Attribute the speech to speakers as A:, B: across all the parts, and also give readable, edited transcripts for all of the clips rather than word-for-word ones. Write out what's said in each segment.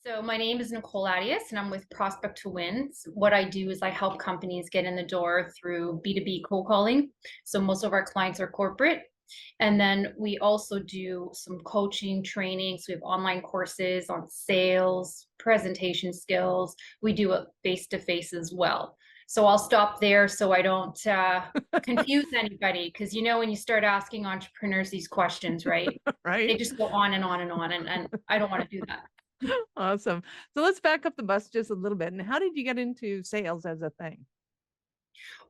A: So my name is Nicole Adius, and I'm with Prospect to Wins. What I do is I help companies get in the door through B2B cold calling. So most of our clients are corporate. And then we also do some coaching, training. So we have online courses on sales, presentation skills. We do it face-to-face as well. So I'll stop there so I don't confuse anybody. Because when you start asking entrepreneurs these questions, right?
B: Right?
A: They just go on and on and on. And I don't want to do that.
B: Awesome. So let's back up the bus just a little bit. And how did you get into sales as a thing?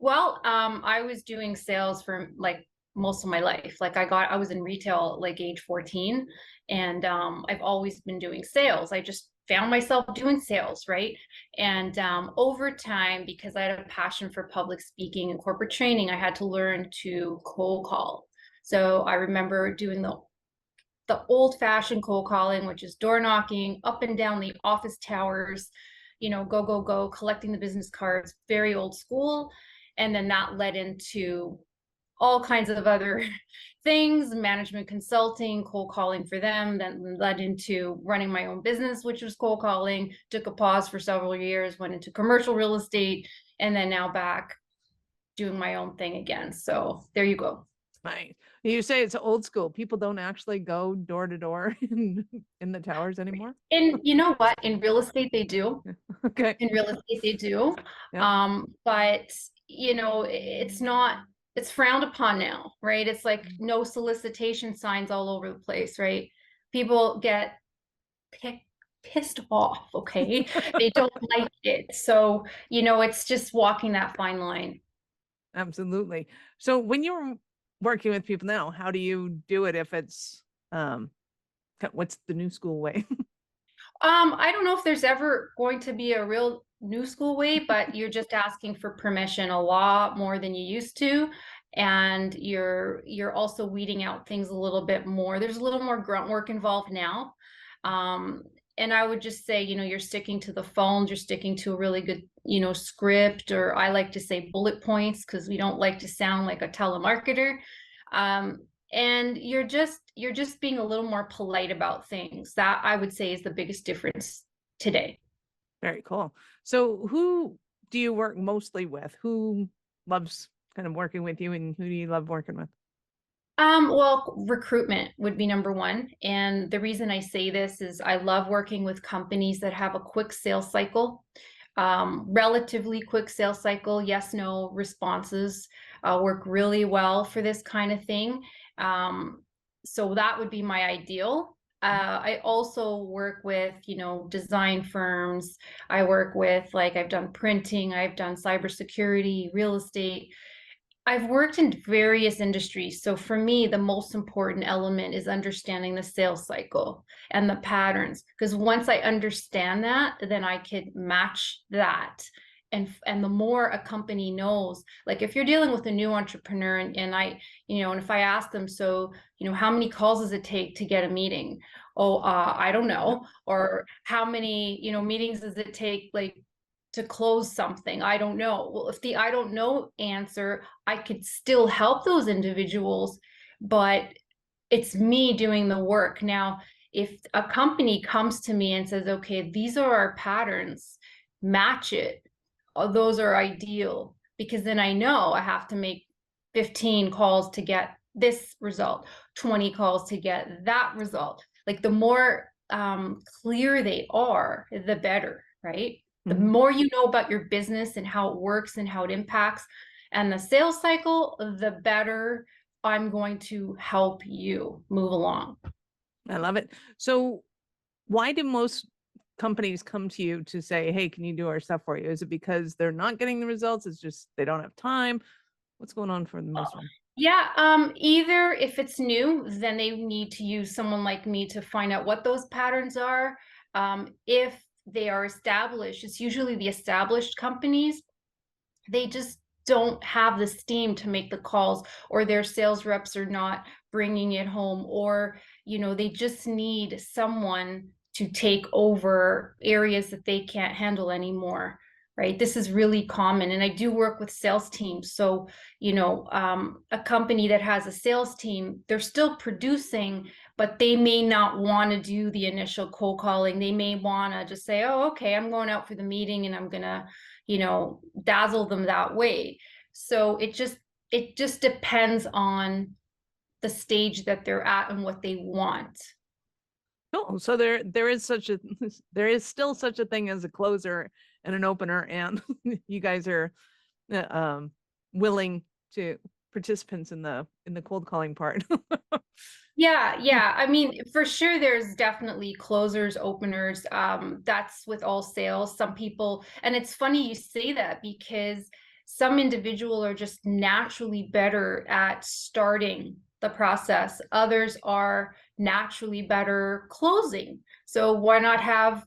A: Well, I was doing sales for like most of my life. I was in retail like age 14, and I've always been doing sales. I just found myself doing sales, right? And over time, because I had a passion for public speaking and corporate training, I had to learn to cold call. So I remember doing the old-fashioned cold calling, which is door knocking up and down the office towers, go, go, go, collecting the business cards, very old school. And then that led into all kinds of other things, management consulting, cold calling for them, then led into running my own business, which was cold calling, took a pause for several years, went into commercial real estate, and then now back doing my own thing again. So there you go.
B: Right. You say it's old school. People don't actually go door to door in the towers anymore.
A: And you know what? In real estate, they do.
B: Okay.
A: In real estate, they do.
B: Yeah.
A: But it's frowned upon now, right? It's like no solicitation signs all over the place, right? People get pissed off, okay? They don't like it. So, it's just walking that fine line.
B: Absolutely. So when you're working with people now, how do you do it if it's what's the new school way?
A: I don't know if there's ever going to be a real new school way, but you're just asking for permission a lot more than you used to. And you're also weeding out things a little bit more. There's a little more grunt work involved now. And I would just say, you're sticking to the phones, you're sticking to a really good, script, or I like to say bullet points because we don't like to sound like a telemarketer. And you're just being a little more polite about things. That I would say is the biggest difference today.
B: Very cool. So who do you work mostly with? Who loves kind of working with you, and who do you love working with?
A: Well, recruitment would be number one. And the reason I say this is I love working with companies that have a quick sales cycle, relatively quick sales cycle, yes, no responses, work really well for this kind of thing. So that would be my ideal. I also work with, design firms. I work with, I've done printing, I've done cybersecurity, real estate. I've worked in various industries. So for me, the most important element is understanding the sales cycle and the patterns. Because once I understand that, then I could match that. And the more a company knows, like if you're dealing with a new entrepreneur and and if I ask them, so, how many calls does it take to get a meeting? Oh, I don't know. Or how many, meetings does it take, to close something? I don't know. Well, if the I don't know answer, I could still help those individuals, but it's me doing the work. Now, if a company comes to me and says, okay, these are our patterns, match it, those are ideal, because then I know I have to make 15 calls to get this result, 20 calls to get that result. Like the more clear they are, the better, right? The more you know about your business and how it works and how it impacts and the sales cycle, the better I'm going to help you move along.
B: I love it. So why do most companies come to you to say, hey, can you do our stuff for you? Is it because they're not getting the results? It's just they don't have time? What's going on for the most one?
A: Yeah, either if it's new, then they need to use someone like me to find out what those patterns are. If they are established, it's usually the established companies. They just don't have the steam to make the calls, or their sales reps are not bringing it home, or they just need someone to take over areas that they can't handle anymore, right? This is really common. And I do work with sales teams. So a company that has a sales team, they're still producing, but they may not want to do the initial cold calling. They may want to just say, oh, okay, I'm going out for the meeting and I'm gonna, dazzle them that way. So it just depends on the stage that they're at and what they want.
B: Cool. So there is such a there is still such a thing as a closer and an opener, and you guys are willing to participants in the cold calling part.
A: Yeah. I mean, for sure, there's definitely closers, openers. That's with all sales. Some people, and it's funny you say that because some individual are just naturally better at starting the process. Others are naturally better closing. So why not have,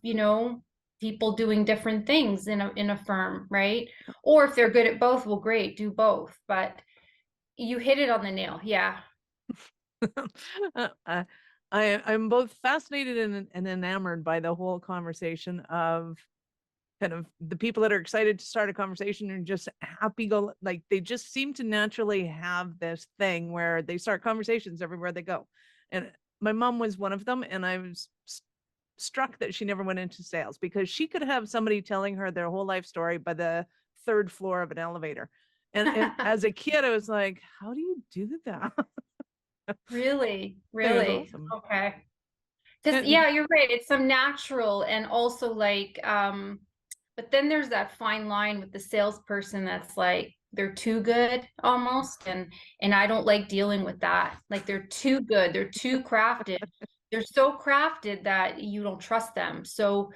A: people doing different things in a firm, right? Or if they're good at both, well, great, do both. But you hit it on the nail. Yeah.
B: uh, I'm both fascinated and enamored by the whole conversation of kind of the people that are excited to start a conversation and just happy go, like they just seem to naturally have this thing where they start conversations everywhere they go. And my mom was one of them, and I was struck that she never went into sales because she could have somebody telling her their whole life story by the third floor of an elevator. And as a kid, I was like, how do you do that?
A: Really,
B: I think it was
A: really.
B: awesome.
A: Okay. Because
B: And
A: yeah, you're right. It's some natural and also like, but then there's that fine line with the salesperson that's like they're too good almost, and I don't like dealing with that. Like they're too good, they're too crafted. They're so crafted that you don't trust them. So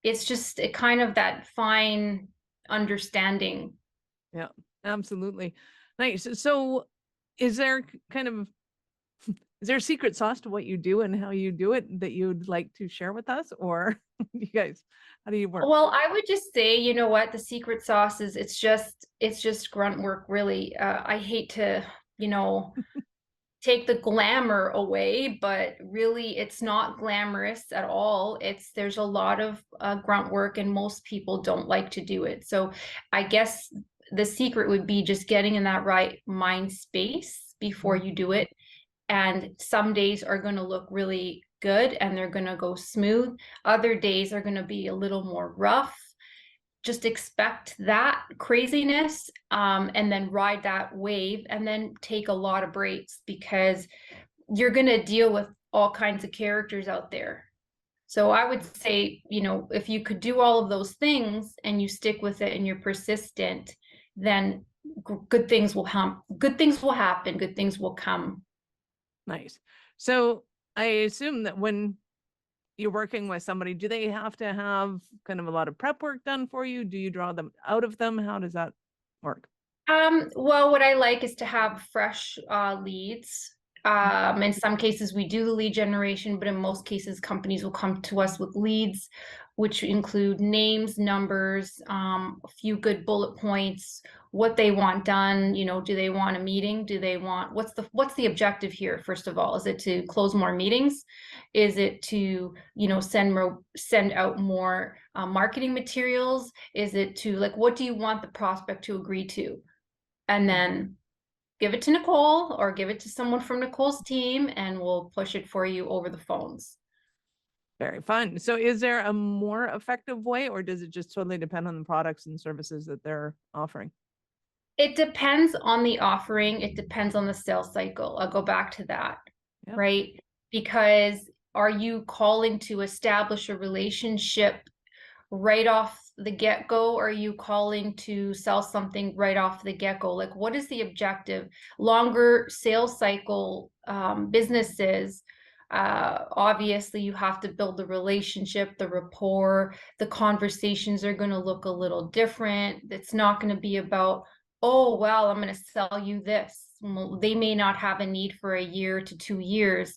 A: it's just a kind of that fine understanding.
B: yeah, absolutely. Nice. So is there kind of is there a secret sauce to what you do and how you do it that you'd like to share with us? Or you guys, how do you work?
A: Well, I would just say, you know what, the secret sauce is it's just grunt work, really. I hate to, you know, take the glamour away, but really it's not glamorous at all. There's a lot of grunt work and most people don't like to do it. So I guess the secret would be just getting in that right mind space before you do it. And some days are going to look really good and they're going to go smooth. Other days are going to be a little more rough. Just expect that craziness, and then ride that wave and then take a lot of breaks because you're going to deal with all kinds of characters out there. So I would say, if you could do all of those things and you stick with it and you're persistent, then good things will happen. Good things will happen. Good things will come.
B: Nice. So I assume that when you're working with somebody, do they have to have kind of a lot of prep work done for you? Do you draw them out of them? How does that work?
A: Well, what I like is to have fresh leads. In some cases, we do the lead generation, but in most cases, companies will come to us with leads, which include names, numbers, a few good bullet points, what they want done. Do they want a meeting? Do they want what's the objective here? First of all, is it to close more meetings? Is it to send out more marketing materials? Is it to like what do you want the prospect to agree to? And then give it to Nicole or give it to someone from Nicole's team and we'll push it for you over the phones.
B: Very fun. So is there a more effective way, or does it just totally depend on the products and services that they're offering?
A: It depends on the offering. It depends on the sales cycle. I'll go back to that,
B: Yeah.
A: right? Because are you calling to establish a relationship right off the get-go? Or are you calling to sell something right off the get-go? Like, what is the objective? Longer sales cycle businesses, obviously you have to build the relationship, the rapport. The conversations are going to look a little different. It's not going to be about, oh, well, I'm going to sell you this. Well, they may not have a need for a year to 2 years,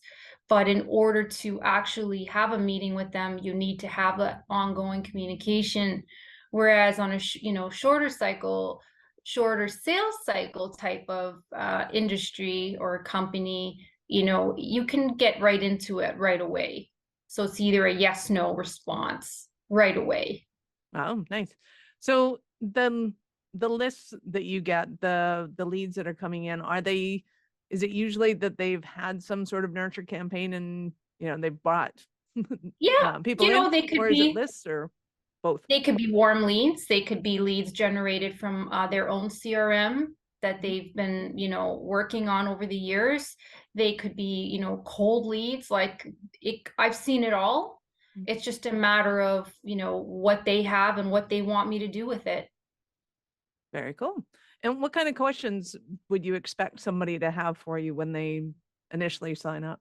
A: but in order to actually have a meeting with them, you need to have that ongoing communication. Whereas on a shorter sales cycle type of industry or company, you can get right into it right away. So it's either a yes, no response right away.
B: Oh, nice. So the lists that you get, the leads that are coming in, are they Is it usually that they've had some sort of nurture campaign and, they've brought
A: Yeah,
B: people in,
A: they could
B: or is it
A: be
B: lists or both?
A: warm leads. They could be leads generated from their own CRM that
B: Mhm.
A: they've been, working on over the years. They could be, cold leads. Like I've seen it all.
B: Mhm.
A: It's just a matter of, what they have and what they want me to do with it.
B: Very cool. And what kind of questions would you expect somebody to have for you when they initially sign up?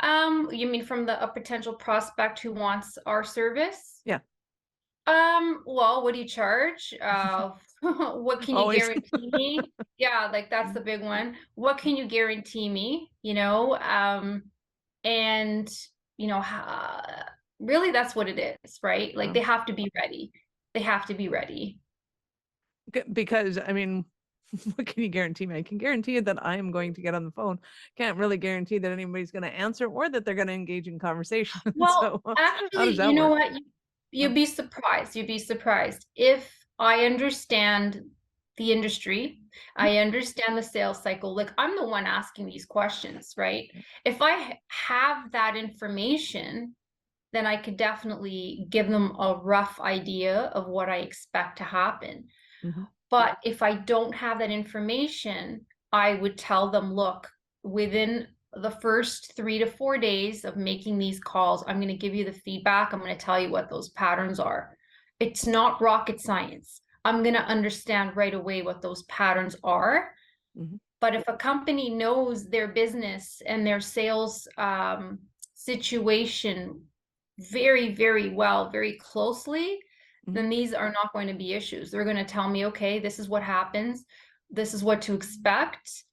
A: You mean from a potential prospect who wants our service?
B: Yeah,
A: Well, what do you charge? What can you
B: always.
A: guarantee me? Yeah, like that's the big one. What can you guarantee me? And really that's what it is, right? Like they have to be ready. They have to be ready.
B: Because I mean, what can you guarantee me? I can guarantee you that I am going to get on the phone. Can't really guarantee that anybody's going to answer or that they're going to engage in conversation.
A: Well,
B: So how
A: actually,
B: does
A: you
B: that
A: know
B: work?
A: what?
B: Huh?
A: You'd be surprised. You'd be surprised. If I understand the industry, I understand the sales cycle. Like I'm the one asking these questions, right? If I have that information, then I could definitely give them a rough idea of what I expect to happen.
B: Mm-hmm.
A: But if I don't have that information, I would tell them, look, within the first 3 to 4 days of making these calls, I'm going to give you the feedback. I'm going to tell you what those patterns are. It's not rocket science. I'm going to understand right away what those patterns are.
B: Mm-hmm.
A: But if a company knows their business and their sales situation very, very well, very closely,
B: Mm-hmm.
A: then these are not going to be issues. They're going to tell me, okay, this is what happens. This is what to expect.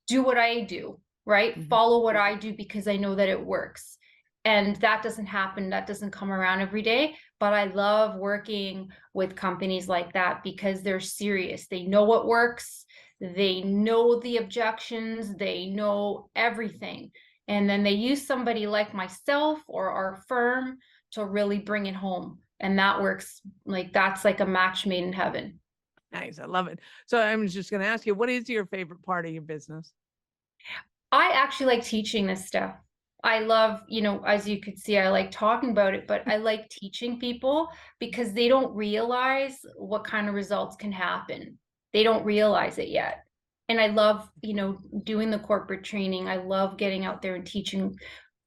A: Do what I do, right?
B: Mm-hmm.
A: Follow what I do because I know that it works. And that doesn't happen. That doesn't come around every day. But I love working with companies like that because they're serious. They know what works. They know the objections. They know everything. And then they use somebody like myself or our firm to really bring it home. And that works like that's like a match made in heaven.
B: Nice. I love it. So I'm just going to ask you, what is your favorite part of your business?
A: I actually like teaching this stuff. I love, as you could see, I like talking about it, but I like teaching people because they don't realize what kind of results can happen. They don't realize it yet. And I love, doing the corporate training. I love getting out there and teaching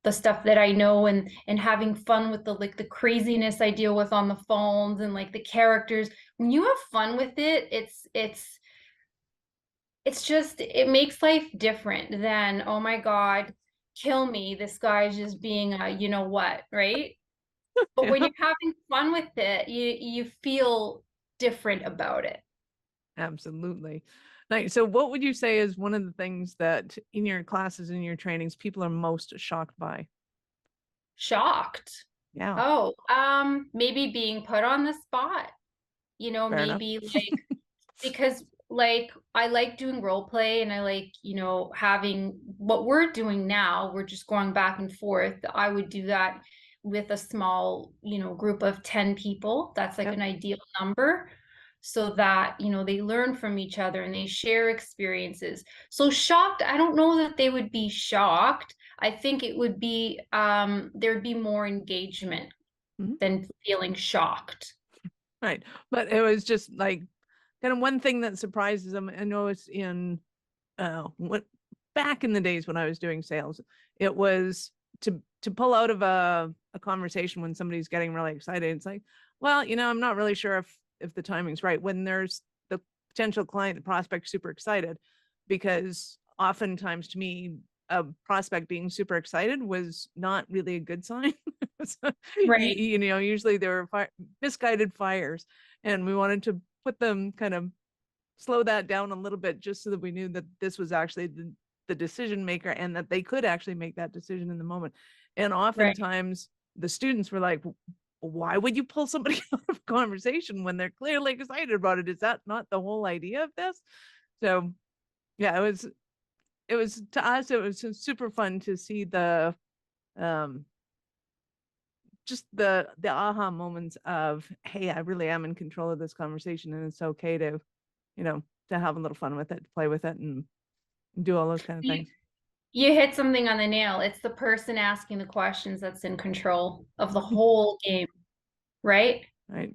A: the stuff that I know and having fun with the craziness I deal with on the phones and like the characters. When you have fun with it, it's just it makes life different than, oh my God, kill me, this guy's just being a you know what, right? But
B: Yeah,
A: when you're having fun with it, you feel different about it.
B: absolutely. Nice. So what would you say is one of the things that in your classes and your trainings people are most shocked by?
A: Shocked.
B: Yeah,
A: Oh, maybe being put on the spot,
B: fair enough.
A: maybe like because like I like doing role play and I like, having what we're doing now, we're just going back and forth. I would do that with a small, group of 10 people. That's like
B: Yep.
A: an ideal number so that, they learn from each other and they share experiences. So shocked, I don't know that they would be shocked. I think it would be there'd be more engagement
B: Mhm.
A: than feeling shocked.
B: Right. But it was just like kind of one thing that surprises them. I know it's in what back in the days when I was doing sales, it was to pull out of a conversation when somebody's getting really excited. It's like, well, I'm not really sure if the timing's right when there's the potential client, the prospect super excited, because oftentimes to me, a prospect being super excited was not really a good sign. So,
A: Right,
B: usually there were misguided fires, and we wanted to put them kind of slow that down a little bit just so that we knew that this was actually the decision maker and that they could actually make that decision in the moment. And
A: right.
B: oftentimes the students were like, why would you pull somebody out of a conversation when they're clearly excited about it? Is that not the whole idea of this? So yeah, it was to us, it was super fun to see the um just the aha moments of, hey, I really am in control of this conversation and it's okay to, to have a little fun with it, to play with it, and do all those kind of
A: You,
B: things.
A: you hit something on the nail. It's the person asking the questions that's in control of the whole game, right?
B: Right.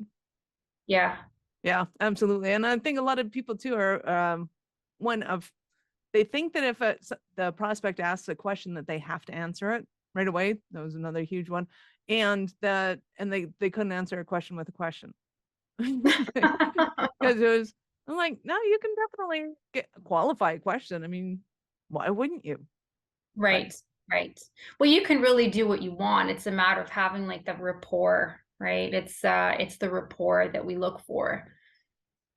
A: Yeah.
B: Yeah, absolutely. And I think a lot of people too are they think that if the prospect asks a question that they have to answer it right away. That was another huge one. And they couldn't answer a question with a question. Because I'm like, no, you can definitely qualify a question. I mean, why wouldn't you? But
A: Right, right. Well, you can really do what you want. It's a matter of having like the rapport, right? It's the rapport that we look for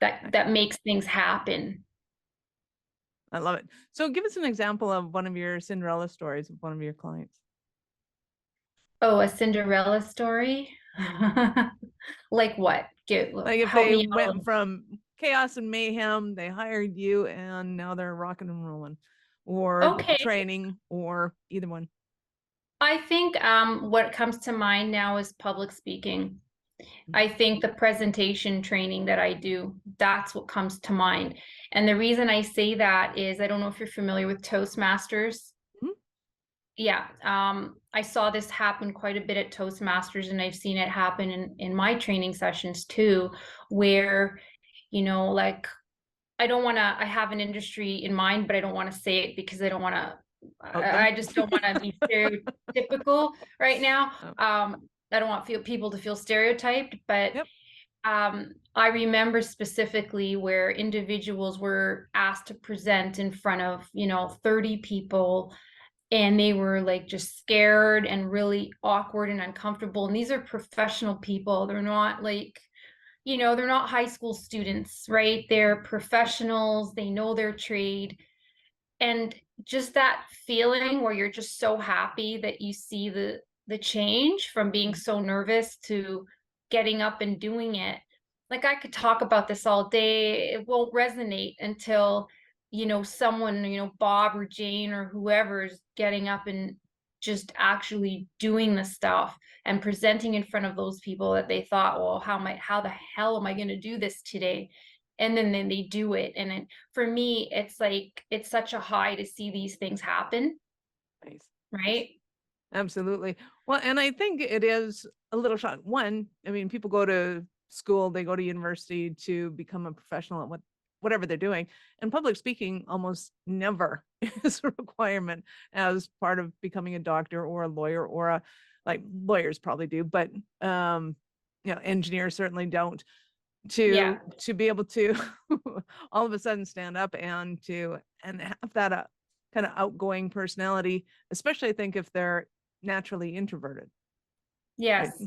A: that makes things happen.
B: I love it. So give us an example of one of your Cinderella stories of one of your clients.
A: Oh, a Cinderella story? Like what?
B: Like if
A: Help
B: they
A: me out.
B: went from chaos and mayhem, they hired you and now they're rocking and rolling, or
A: Okay.
B: training, or either one.
A: I think what comes to mind now is public speaking. I think the presentation training that I do, that's what comes to mind. And the reason I say that is I don't know if you're familiar with Toastmasters.
B: Mhm.
A: Yeah, I saw this happen quite a bit at Toastmasters, and I've seen it happen in my training sessions too, where, like I don't want to, I have an industry in mind, but I don't want to say it because I don't want to,
B: Out them.
A: I just don't want to be stereotypical right now.
B: Oh,
A: I don't want people to feel stereotyped, but
B: yep.
A: I remember specifically where individuals were asked to present in front of, 30 people, and they were like just scared and really awkward and uncomfortable. And these are professional people. They're not like, they're not high school students, right? They're professionals, they know their trade. And just that feeling where you're just so happy that you see the change from being so nervous to getting up and doing it. Like I could talk about this all day. It won't resonate until, someone, Bob or Jane or whoever's getting up and just actually doing the stuff and presenting in front of those people that they thought, well, how the hell am I going to do this today? And then they do it. And for me, it's like it's such a high to see these things happen,
B: Nice.
A: right?
B: Absolutely. Well, and I think it is a little shock. One, I mean, people go to school, they go to university to become a professional at whatever they're doing. And public speaking almost never is a requirement as part of becoming a doctor or a lawyer or like lawyers probably do, but engineers certainly don't,
A: Yeah.
B: to be able to all of a sudden stand up and have that kind of outgoing personality, especially I think if they're naturally introverted, right?
A: Yes.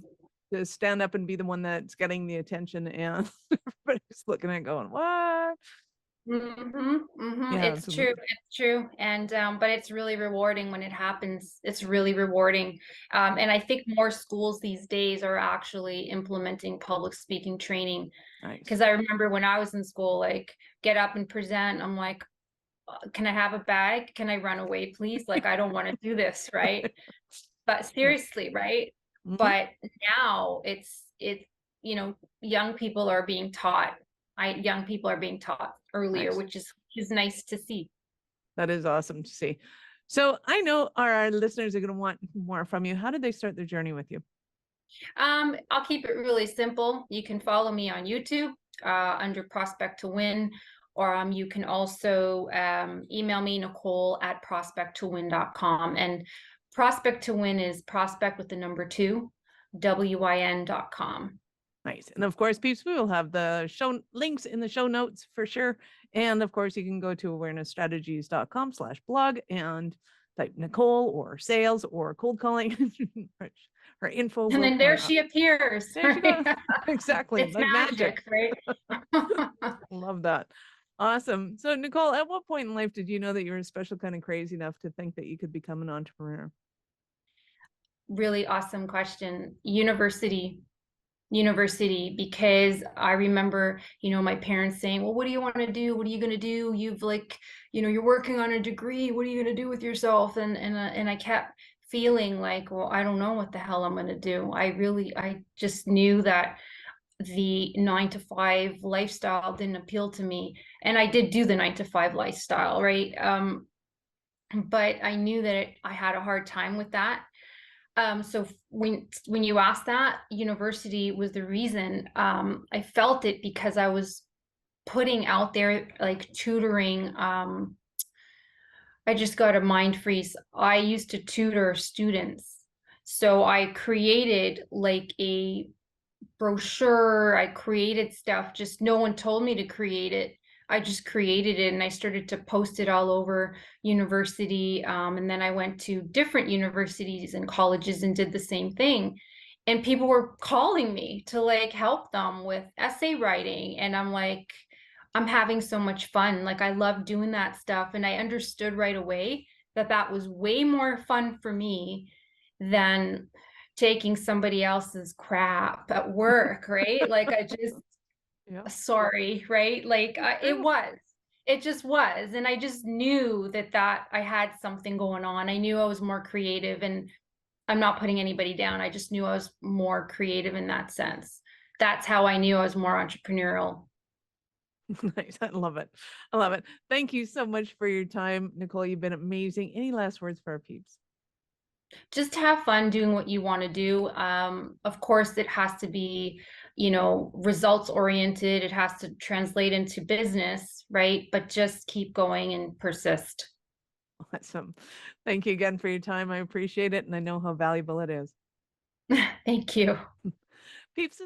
B: To stand up and be the one that's getting the attention and everybody's looking at it going, what? Yeah,
A: It's true.
B: absolutely.
A: It's true. And but it's really rewarding when it happens. It's really rewarding. And I think more schools these days are actually implementing public speaking training.
B: Nice.
A: Because I remember when I was in school, like get up and present. I'm like, can I have a bag? Can I run away, please? Like I don't want to do this, right? But
B: Yeah.
A: seriously, right?
B: Mhm.
A: But now young people are being taught. Young people are being taught earlier,
B: Nice.
A: which is nice to see.
B: That is awesome to see. So I know our listeners are going to want more from you. How did they start their journey with you?
A: I'll keep it really simple. You can follow me on YouTube under Prospect to Win, or you can also email me, Nicole at prospecttowin.com. And Prospect to Win is prospect with the number 2, win.com.
B: Nice. And of course, peeps, we will have the show links in the show notes for sure. And of course, you can go to awarenessstrategies.com/blog and type Nicole or sales or cold calling. Her info
A: And
B: will
A: then
B: come
A: there
B: up.
A: she appears.
B: There she
A: Right?
B: goes. Exactly.
A: It's
B: Like magic.
A: magic, right?
B: Love that. Awesome. So, Nicole, at what point in life did you know that you were special kind of crazy enough to think that you could become an entrepreneur?
A: Really awesome question. University, because I remember, my parents saying, well, what do you want to do? What are you going to do? You've like, you're working on a degree. What are you going to do with yourself? And I kept feeling like, well, I don't know what the hell I'm going to do. I just knew that the 9 to 5 lifestyle didn't appeal to me. And I did do the 9 to 5 lifestyle, right? But I knew that I had a hard time with that. So when you asked that, university was the reason. I felt it because I was putting out there like tutoring. I just got a mind freeze. I used to tutor students. So I created like a brochure. I created stuff, just no one told me to create it. I just created it and I started to post it all over university. And then I went to different universities and colleges and did the same thing. And people were calling me to like help them with essay writing. And I'm like, I'm having so much fun. Like I love doing that stuff. And I understood right away that that was way more fun for me than taking somebody else's crap at work, right? Like I just
B: Yeah,
A: sorry, right? Like
B: it's
A: it
B: true.
A: was. It just was. And I just knew that I had something going on. I knew I was more creative and I'm not putting anybody down. I just knew I was more creative in that sense. That's how I knew I was more entrepreneurial.
B: Nice. I love it. I love it. Thank you so much for your time, Nicole. You've been amazing. Any last words for our peeps?
A: Just have fun doing what you want to do. Of course, it has to be, results oriented. It has to translate into business, right? But just keep going and persist.
B: Awesome. Thank you again for your time. I appreciate it. And I know how valuable it is.
A: Thank you.
B: Peeps,